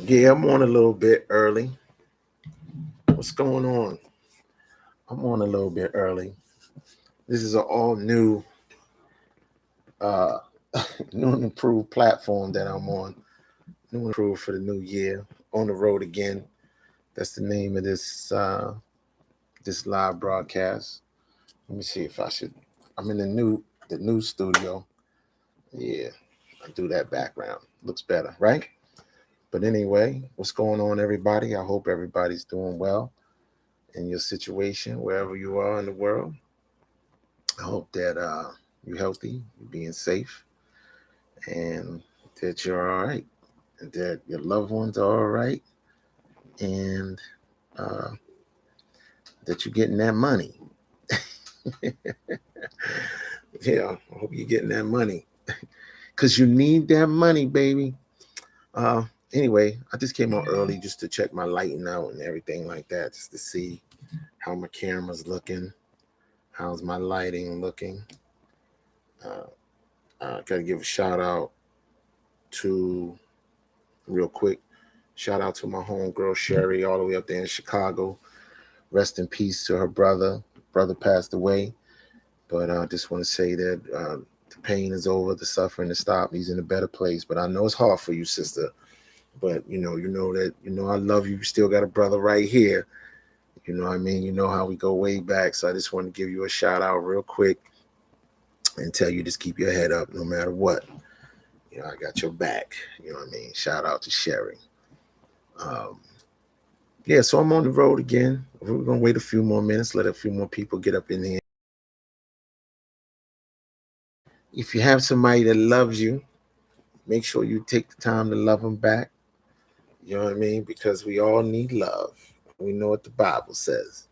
Yeah, I'm on a little bit early. What's going on? I'm on a little bit early. This is an all new, uh, new and improved platform that I'm on. New and improved for the new year. On the road again. That's the name of this live broadcast. Let me see if I should. I'm in the new studio. Yeah, I do that background. Looks better, right? But anyway, what's going on, everybody? I hope everybody's doing well in your situation, wherever you are in the world. I hope that you're healthy, you're being safe, and that you're all right, and that your loved ones are all right, and uh, that you're getting that money. Yeah, I hope you're getting that money because you need that money, baby. Uh, anyway, I just came out early just to check my lighting out and everything like that, just to see how my camera's looking, how's my lighting looking. I gotta give a shout out to real quick. Shout out to my homegirl Sherry, all the way up there in Chicago. Rest in peace to her brother. Brother passed away, but I just want to say that the pain is over, the suffering is stopped. He's in a better place. But I know it's hard for you, sister. But you know I love you. You still got a brother right here. You know what I mean? You know how we go way back. So I just want to give you a shout out real quick and tell you just keep your head up no matter what. You know, I got your back. You know what I mean? Shout out to Sherry. Um, yeah, so I'm on the road again. We're gonna wait a few more minutes, let a few more people get up in here. If you have somebody that loves you, make sure you take the time to love them back. You know what I mean? Because we all need love. We know what the Bible says.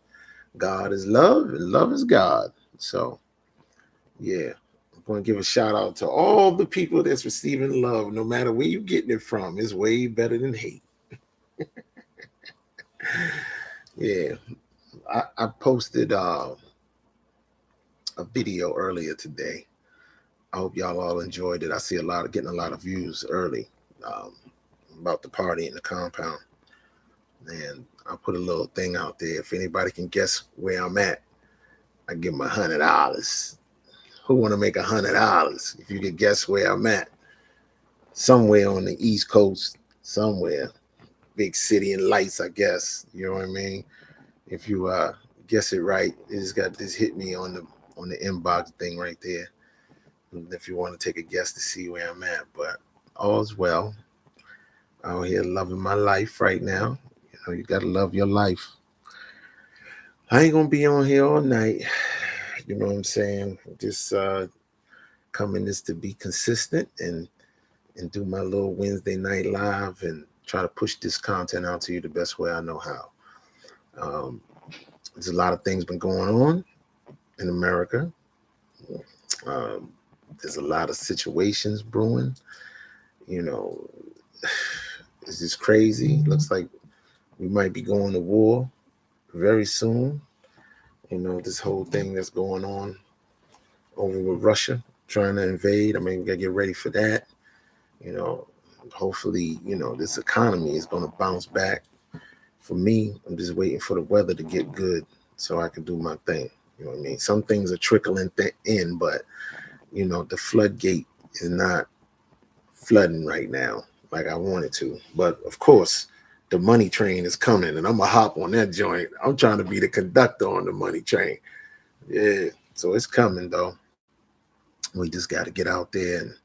God is love, and love is God. So, yeah, I'm going to give a shout out to all the people that's receiving love, no matter where you're getting it from. It's way better than hate. Yeah, I posted a video earlier today. I hope y'all all enjoyed it. I see getting a lot of views early um, about the party in the compound, and I put a little thing out there. If anybody can guess where I'm at, I give them $100. Who want to make $100? If you could guess where I'm at, somewhere on the East Coast, somewhere, big city and lights, I guess. You know what I mean? If you guess it right, it just got this hit me on the inbox thing right there. If you want to take a guess to see where I'm at, but all's well. Out here loving my life right now. You know, you gotta love your life. I ain't gonna be on here all night. You know what I'm saying? Just coming is to be consistent and do my little Wednesday night live and try to push this content out to you the best way I know how. There's a lot of things been going on in America. Um, there's a lot of situations brewing. You know, it's just crazy. Looks like we might be going to war very soon. You know, this whole thing that's going on over with Russia trying to invade. I mean, we got to get ready for that. You know, hopefully, this economy is going to bounce back. For me, I'm just waiting for the weather to get good so I can do my thing. You know what I mean? Some things are trickling in, but, the floodgate is not flooding right now like I wanted to. But of course, the money train is coming and I'm going to hop on that joint. I'm trying to be the conductor on the money train. Yeah. So it's coming, though. We just got to get out there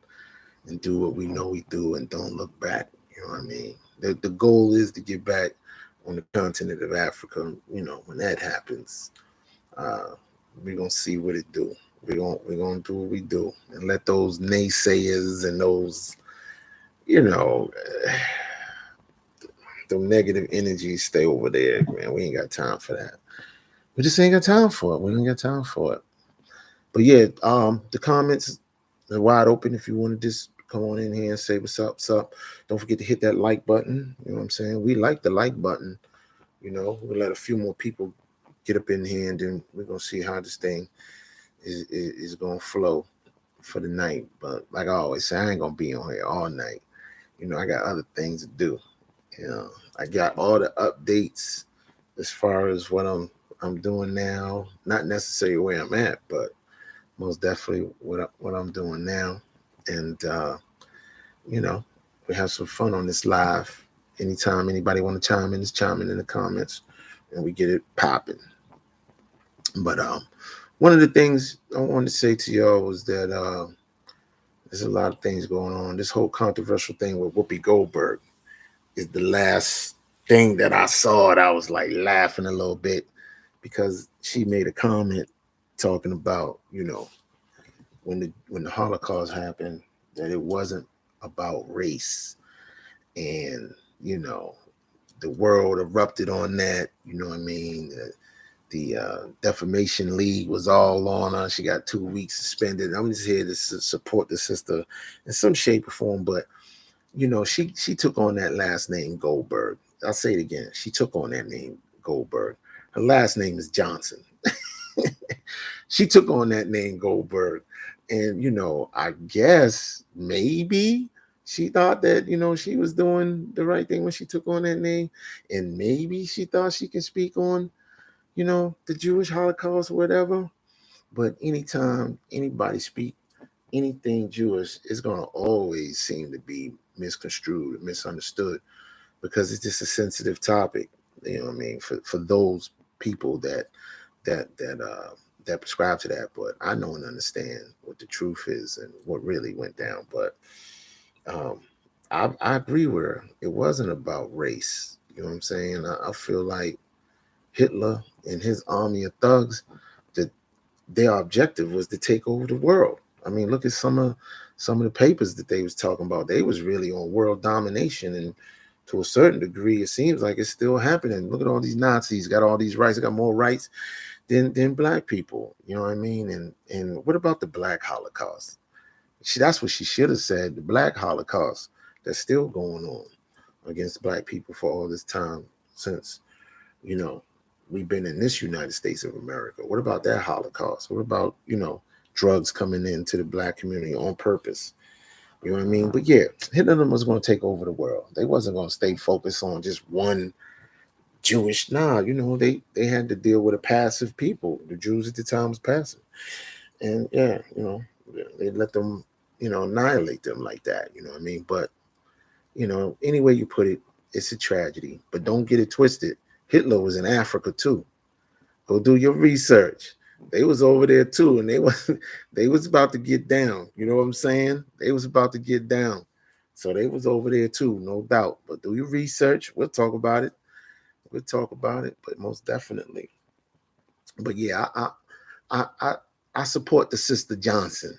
and do what we know we do and don't look back. You know what I mean? The goal is to get back on the continent of Africa. When that happens, uh, we're gonna see what it do. We're gonna do what we do and let those naysayers and those you know the negative energies stay over there, man. We ain't got time for that. We just ain't got time for it. We ain't got time for it. But yeah, the comments are wide open if you want to just come on in here and say what's up, what's up. Don't forget to hit that like button. You know what I'm saying? We like the like button. We'll let a few more people get up in here and then we're gonna see how this thing is gonna flow for the night. But like I always say, I ain't gonna be on here all night. I got other things to do. Yeah, I got all the updates as far as what I'm doing now. Not necessarily where I'm at, but most definitely what I'm doing now. And you know, we have some fun on this live. Anytime anybody want to chime in, just chime in the comments, and we get it popping. But one of the things I wanted to say to y'all was that there's a lot of things going on. This whole controversial thing with Whoopi Goldberg is the last thing that I saw. That I was like laughing a little bit because she made a comment talking about, when the Holocaust happened, that it wasn't about race, and you know the world erupted on that. You know what I mean? The Defamation League was all on her. She got 2 weeks suspended. I'm just here to support the sister in some shape or form, but she took on that last name Goldberg. I'll say it again. She took on that name Goldberg. Her last name is Johnson. She took on that name Goldberg. And, I guess maybe she thought that, she was doing the right thing when she took on that name. And maybe she thought she can speak on, the Jewish Holocaust or whatever. But anytime anybody speak anything Jewish, it's going to always seem to be misconstrued, misunderstood, because it's just a sensitive topic. You know what I mean? For those people that prescribe to that. But I know and understand what the truth is and what really went down. But um, I agree with her. It wasn't about race. You know what I'm saying? I feel like Hitler and his army of thugs, that their objective was to take over the world. I mean, look at some of the papers that they was talking about. They was really on world domination, and to a certain degree, it seems like it's still happening. Look at all these Nazis got all these rights. They got more rights than black people. You know what I mean? And what about the Black Holocaust? That's what she should have said. The Black Holocaust that's still going on against black people for all this time since you know we've been in this United States of America. What about that Holocaust? What about drugs coming into the black community on purpose? You know what I mean? But yeah, Hitler was going to take over the world. They wasn't going to stay focused on just one Jewish. Nah, they had to deal with a passive people. The Jews at the time was passive, and yeah, they let them annihilate them like that. You know what I mean? But any way you put it, it's a tragedy. But don't get it twisted. Hitler was in Africa too. Go do your research. They was over there too, and they was about to get down. You know what I'm saying? They was about to get down. So they was over there too, no doubt. But do your research. We'll talk about it. We'll talk about it, but most definitely. But yeah, I support the sister Johnson.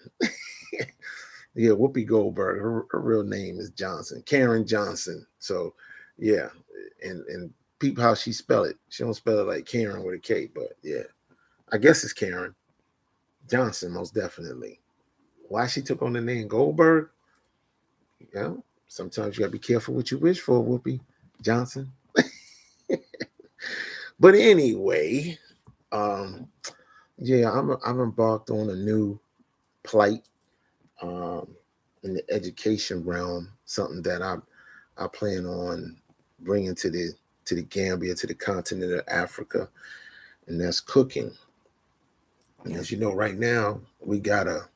Yeah, Whoopi Goldberg. Her real name is Johnson, Karen Johnson. So yeah, and peep how she spell it. She don't spell it like Karen with a K, but yeah, I guess it's Karen Johnson, most definitely. Why she took on the name Goldberg? You know, sometimes you gotta be careful what you wish for, Whoopi Johnson. But anyway, um, yeah, I'm embarked on a new plight um, in the education realm, something that I plan on bringing to the Gambia, to the continent of Africa, and that's cooking. As you know, right now we got a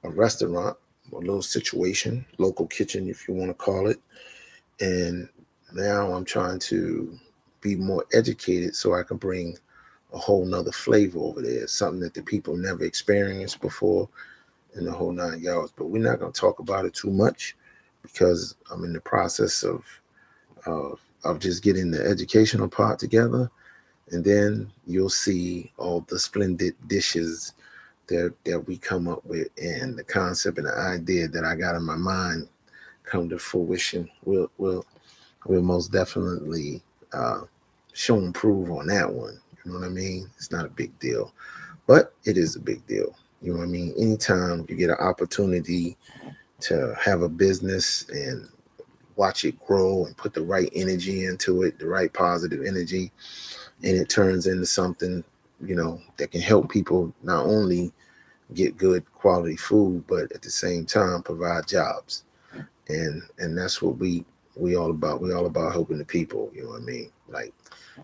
restaurant, a little situation, local kitchen, if you want to call it, and now I'm trying to be more educated so I can bring a whole nother flavor over there, something that the people never experienced before in the whole 9 yards. But we're not going to talk about it too much because I'm in the process of just getting the educational part together, and then you'll see all the splendid dishes that we come up with, and the concept and the idea that I got in my mind come to fruition. We'll most definitely uh, show and prove on that one. You know what I mean? It's not a big deal, but it is a big deal. You know what I mean? Anytime you get an opportunity to have a business and watch it grow and put the right energy into it, the right positive energy, and it turns into something, that can help people not only get good quality food, but at the same time provide jobs. And that's what we all about helping the people. You know what I mean? Like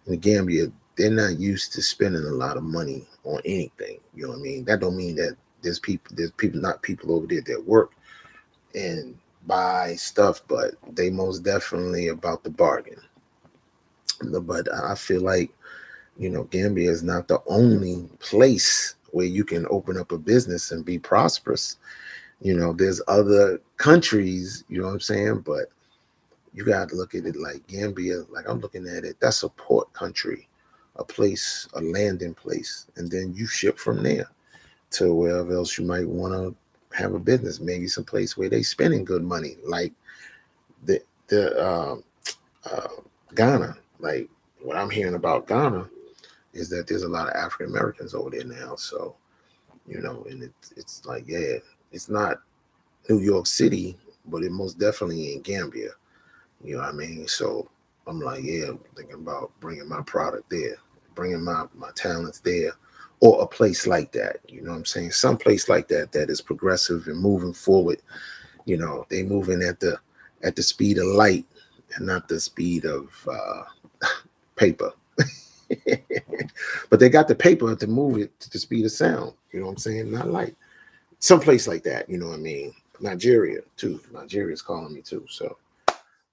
in Gambia, they're not used to spending a lot of money on anything. You know what I mean? That don't mean that there's people not people over there that work and buy stuff, but they most definitely about the bargain. But I feel like, Gambia is not the only place where you can open up a business and be prosperous. There's other countries, you know what I'm saying? But you got to look at it like Gambia, like I'm looking at it, that's a port country, a place, a landing place. And then you ship from there to wherever else you might want to have a business, maybe some place where they spending good money, like the uh, Ghana. Like what I'm hearing about Ghana is that there's a lot of African Americans over there now. So and it's like, yeah, it's not New York City, but it most definitely in Gambia. You know what I mean? So I'm like, yeah, I'm thinking about bringing my product there, bringing my talents there, or a place like that. You know what I'm saying? Some place like that that is progressive and moving forward. They moving at the speed of light and not the speed of paper. But they got the paper to move it to the speed of sound. You know what I'm saying? Not light. Some place like that. You know what I mean? Nigeria too. Nigeria's calling me too. So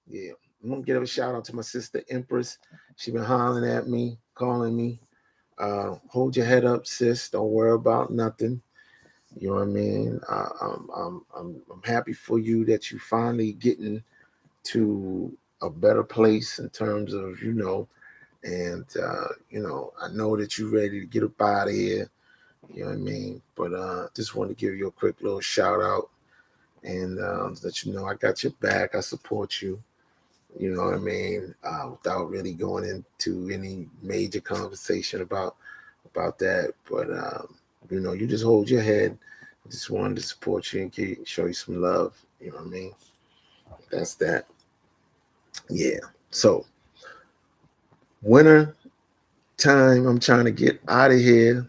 yeah, I'm gonna give a shout out to my sister Empress. She been hollering at me, calling me. Hold your head up, sis. Don't worry about nothing. You know what I mean? I'm happy for you that you finally getting to a better place in terms of and I know that you're ready to get up out of here. You know what I mean? But just want to give you a quick little shout out and let you know I got your back. I support you. You know what I mean? Without really going into any major conversation about that, but you just hold your head. I just wanted to support you and show you some love. You know what I mean? That's that. Yeah. So winter time, I'm trying to get out of here.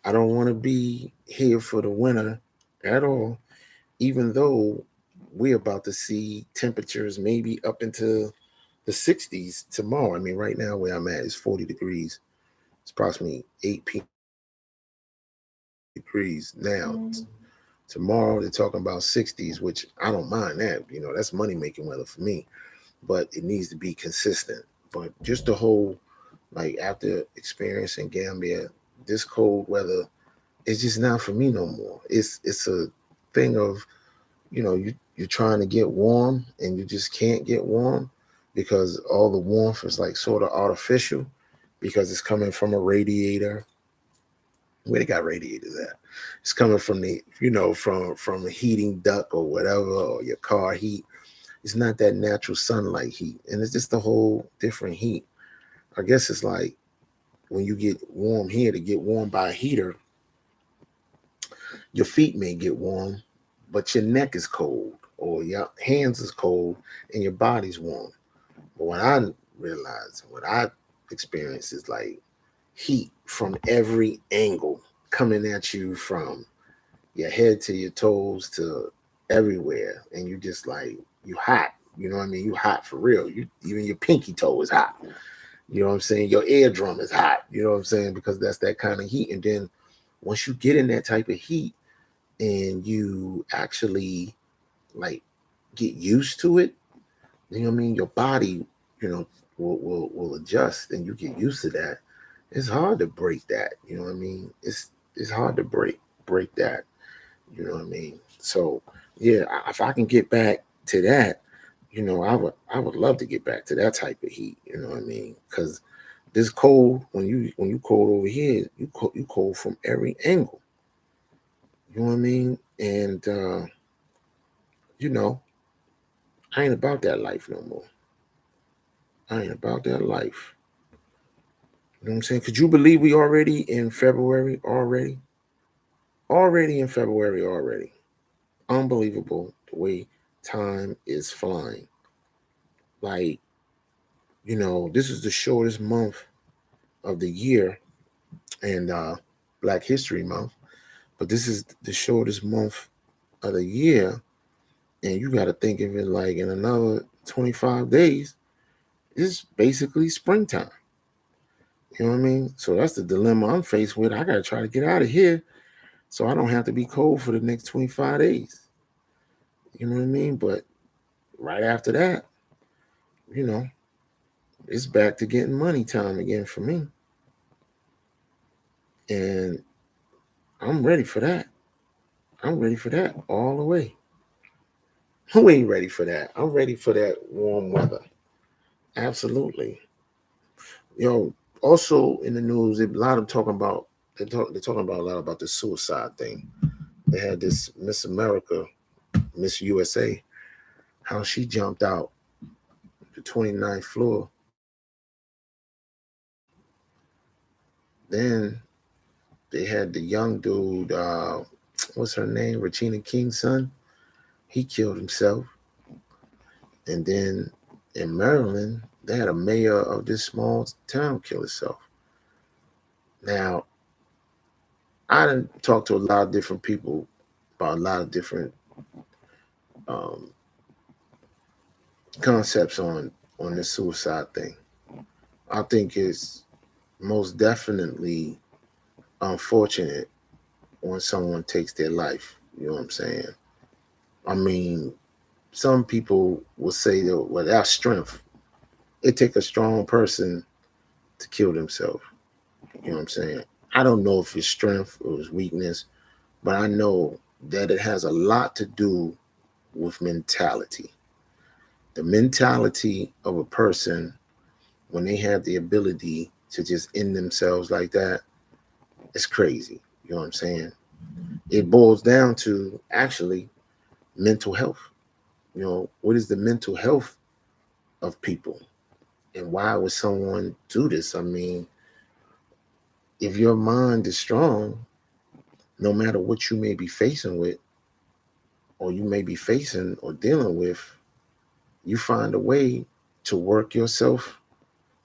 I don't want to be here for the winter at all, even though we're about to see temperatures maybe up into the 60s tomorrow. I mean, right now where I'm at is 40 degrees. It's approximately 8 degrees now. Tomorrow they're talking about 60s, which I don't mind that. That's money making weather for me, but it needs to be consistent. But just the whole, like after experiencing Gambia, this cold weather is just not for me no more. It's a thing of you're trying to get warm and you just can't get warm because all the warmth is like sort of artificial because it's coming from a radiator. Where they got radiators at? It's coming from from a heating duct or whatever, or your car heat. It's not that natural sunlight heat, and it's just a whole different heat. I guess it's like when you get warm here, to get warm by a heater, your feet may get warm, but your neck is cold, or your hands is cold, and your body's warm. But what I realized, what I experienced is like heat from every angle coming at you from your head to your toes to everywhere, and you just like you hot. You know what I mean? You hot for real. You even your pinky toe is hot. You know what I'm saying? Your eardrum is hot. You know what I'm saying? Because that's that kind of heat. And then once you get in that type of heat and you actually like get used to it, you know what I mean? Your body, you know, will adjust and you get used to that. It's hard to break that. You know what I mean? It's hard to break that. You know what I mean? So yeah, if I can get back to that, I would love to get back to that type of heat. You know what I mean? Because this cold, when you cold over here, you cold from every angle. You know what I mean? And you know, I ain't about that life no more. I ain't about that life. You know what I'm saying? Could you believe we already in February already? Already in February already. Unbelievable the way time is flying. Like, this is the shortest month of the year and Black History Month, but this is the shortest month of the year. And you got to think of it like in another 25 days is basically springtime. You know what I mean? So that's the dilemma I'm faced with. I got to try to get out of here so I don't have to be cold for the next 25 days. You know what I mean? But right after that, you know, it's back to getting money time again for me. And I'm ready for that. I'm ready for that all the way. Who ain't ready for that? I'm ready for that warm weather. Absolutely. Yo, also in the news, a lot of talking about they're talking about a lot about the suicide thing. They had this Miss America, Miss USA, how she jumped out the 29th floor. Then they had the young dude, what's her name? Regina King's son. He killed himself. And then in Maryland, they had a mayor of this small town kill himself. Now, I didn't talk to a lot of different people about a lot of different um, concepts on this suicide thing. I think it's most definitely unfortunate when someone takes their life. You know what I'm saying? I mean, some people will say that without strength, it takes a strong person to kill themselves. You know what I'm saying? I don't know if it's strength or it's weakness, but I know that it has a lot to do with mentality. The mentality of a person when they have the ability to just end themselves like that, it's crazy. You know what I'm saying? It boils down to actually mental health. You know, what is the mental health of people? And why would someone do this? I mean, if your mind is strong, no matter what you may be facing with, or you may be facing or dealing with, you find a way to work yourself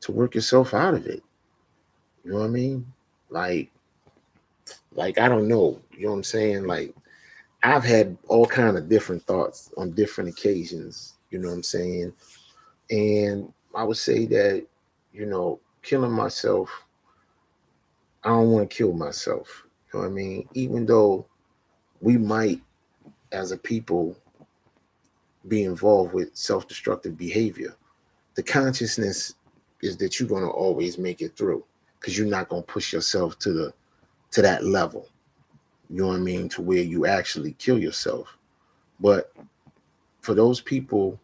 out of it. You know what I mean? Like, like I don't know. You know what I'm saying? Like I've had all kind of different thoughts on different occasions. You know what I'm saying? And I would say that, killing myself, I don't want to kill myself. You know what I mean? Even though we might, as a people, be involved with self destructive behavior, the consciousness is that you're going to always make it through because you're not going to push yourself to that level. You know what I mean? To where you actually kill yourself. But for those people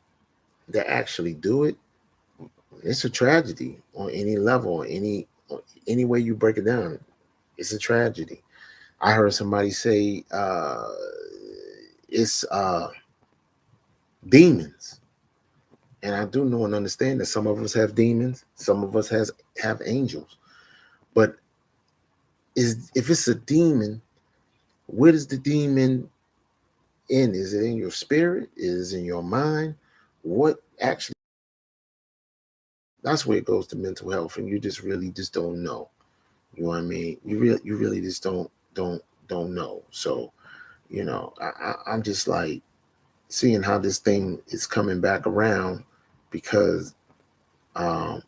that actually do it, it's a tragedy on any level, any way you break it down. It's a tragedy. I heard somebody say it's demons, and I do know and understand that some of us have demons, some of us have angels. But is if it's a demon, where does the demon end? Is it in your spirit? Is it in your mind? What actually? That's where it goes to mental health, and you just don't know. You know what I mean? You really just don't know. So I'm just like seeing how this thing is coming back around because um,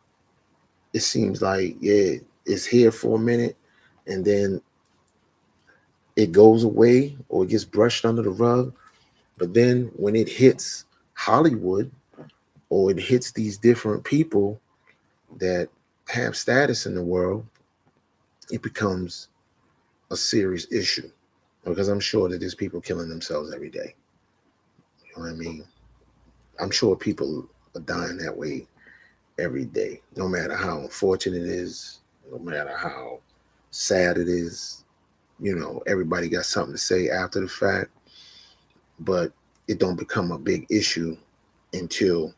it seems like yeah, it's here for a minute, and then it goes away or it gets brushed under the rug. But then when it hits Hollywood or it hits these different people that have status in the world, it becomes a serious issue because I'm sure that there's people killing themselves every day. You know what I mean? I'm sure people are dying that way every day, no matter how unfortunate it is, no matter how sad it is. Everybody got something to say after the fact, but it don't become a big issue until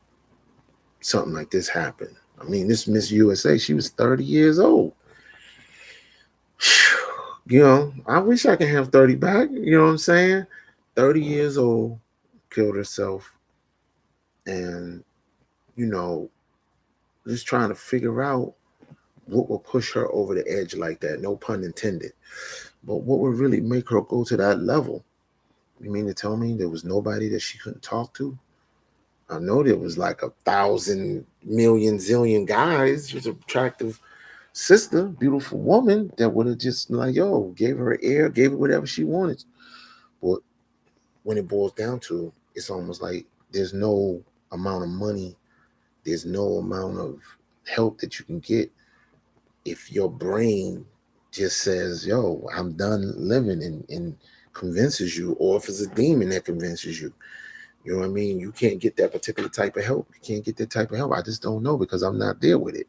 something like this happened. I mean, this Miss USA, she was 30 years old. I wish I could have 30 back. You know what I'm saying? 30 years old, killed herself, and, you know, just trying to figure out what will push her over the edge like that. No pun intended. But what would really make her go to that level? You mean to tell me there was nobody that she couldn't talk to? I know there was like 1,000,000,000 zillion guys. She was an attractive sister, beautiful woman that would have just like, yo, gave her air, gave her whatever she wanted. But when it boils down to, it's almost like there's no amount of money, there's no amount of help that you can get if your brain just says, yo, I'm done living, and convinces you, or if it's a demon that convinces you. You know what I mean? You can't get that particular type of help. You can't get that type of help. I just don't know because I'm not there with it.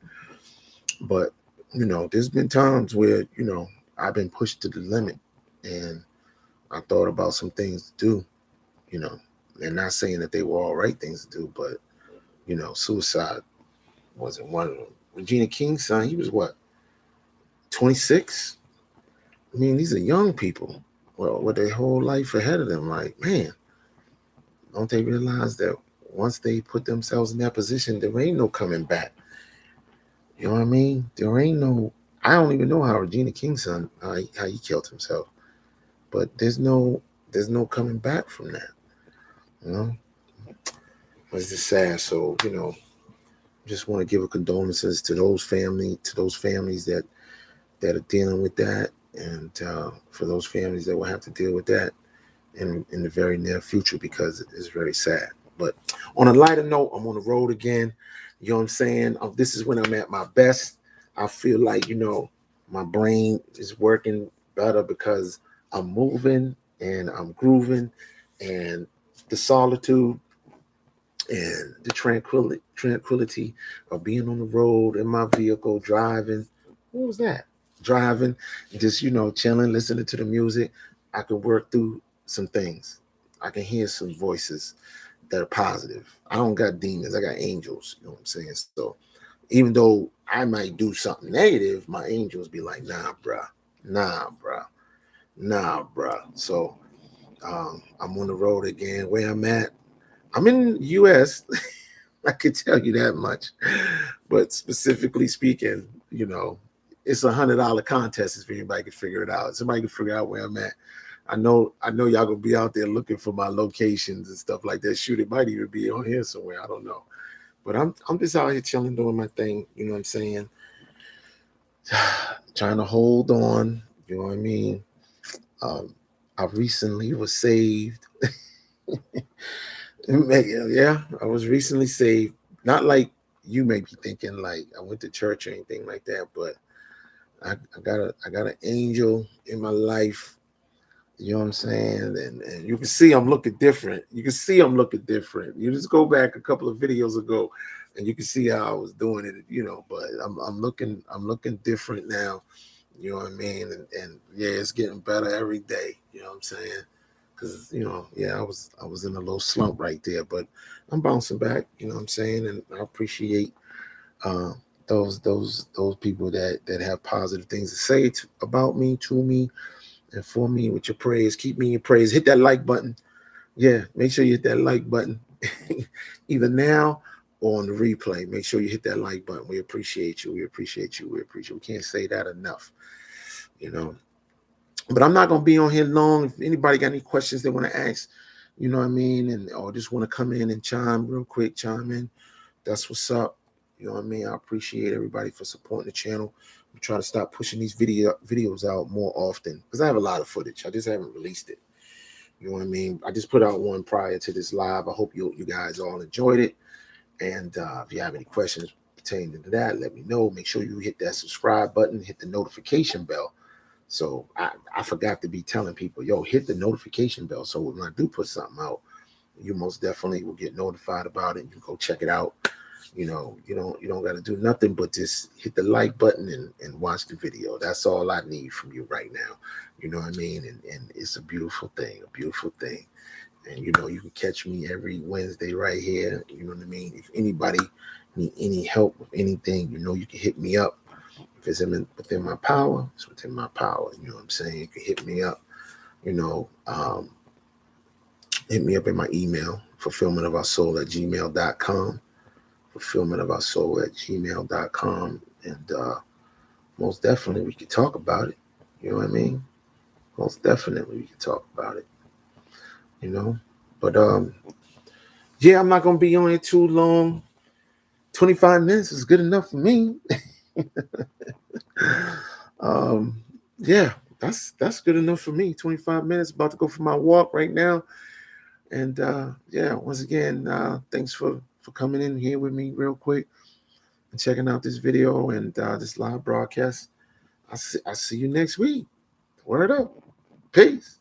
But, there's been times where, I've been pushed to the limit, and I thought about some things to do, you know, and not saying that they were all right things to do, but, suicide wasn't one of them. Regina King's son, he was what, 26? I mean, these are young people. Well, with their whole life ahead of them. Like, man, don't they realize that once they put themselves in that position, there ain't no coming back. You know what I mean? There ain't no. I don't even know how Regina King's son how he killed himself, but there's no coming back from that. You know, it's just sad. So just want to give a condolences to those families that are dealing with that, and for those families that will have to deal with that in the very near future, because it's very sad. But on a lighter note, I'm on the road again. You know what I'm saying? This is when I'm at my best. I feel like, my brain is working better because I'm moving and I'm grooving, and the solitude and the tranquility of being on the road in my vehicle driving. What was that? Driving, just chilling, listening to the music. I can work through some things. I can hear some voices that are positive. I don't got demons. I got angels. You know what I'm saying? So even though I might do something negative, my angels be like, nah, bruh, nah, bruh, nah, bruh. So I'm on the road again. Where I'm at, I'm in the U.S. I could tell you that much. But specifically speaking, it's $100 contest if anybody can figure it out. Somebody can figure out where I'm at. I know y'all gonna be out there looking for my locations and stuff like that. Shoot, it might even be on here somewhere. I don't know. But I'm just out here chilling, doing my thing, you know what I'm saying? Trying to hold on, you know what I mean? Um, I recently was saved. Yeah, I was recently saved. Not like you may be thinking like I went to church or anything like that, but I got an angel in my life. You know what I'm saying? And you can see I'm looking different. You can see I'm looking different. You just go back a couple of videos ago and you can see how I was doing it, but I'm looking different now. You know what I mean? And yeah, it's getting better every day. You know what I'm saying? Because yeah, I was in a little slump right there, but I'm bouncing back. You know what I'm saying? And I appreciate uh, those people that have positive things to say about me, to me, and for me with your praise. Keep me in your praise. Hit that like button. Yeah, make sure you hit that like button, either now or on the replay. Make sure you hit that like button. We appreciate you. We appreciate you. We appreciate you. We can't say that enough. You know, but I'm not gonna be on here long. If anybody got any questions they want to ask, you know what I mean, and or just want to come in and chime real quick, chime in. That's what's up. You know what I mean? I appreciate everybody for supporting the channel. We try to start pushing these videos out more often because I have a lot of footage. I just haven't released it. You know what I mean? I just put out one prior to this live. I hope you guys all enjoyed it. And if you have any questions pertaining to that, let me know. Make sure you hit that subscribe button, hit the notification bell. So I forgot to be telling people, yo, hit the notification bell. So when I do put something out, you most definitely will get notified about it. You go check it out. You don't got to do nothing but just hit the like button and watch the video. That's all I need from you right now. You know what I mean? And it's a beautiful thing, a beautiful thing. And you can catch me every Wednesday right here. You know what I mean? If anybody need any help with anything, you can hit me up. If it's within my power, it's within my power. You know what I'm saying? You can hit me up. You know, hit me up in my email, fulfillmentofoursoul@gmail.com. Fulfillmentofoursoul@gmail.com. And most definitely we can talk about it. You know what I mean? Most definitely we can talk about it. You know? But Yeah, I'm not gonna be on it too long. 25 minutes is good enough for me. um, yeah, that's good enough for me. 25 minutes. About to go for my walk right now. And yeah, once again, thanks for coming in here with me real quick and checking out this video and this live broadcast. I see you next week. Word up. Peace.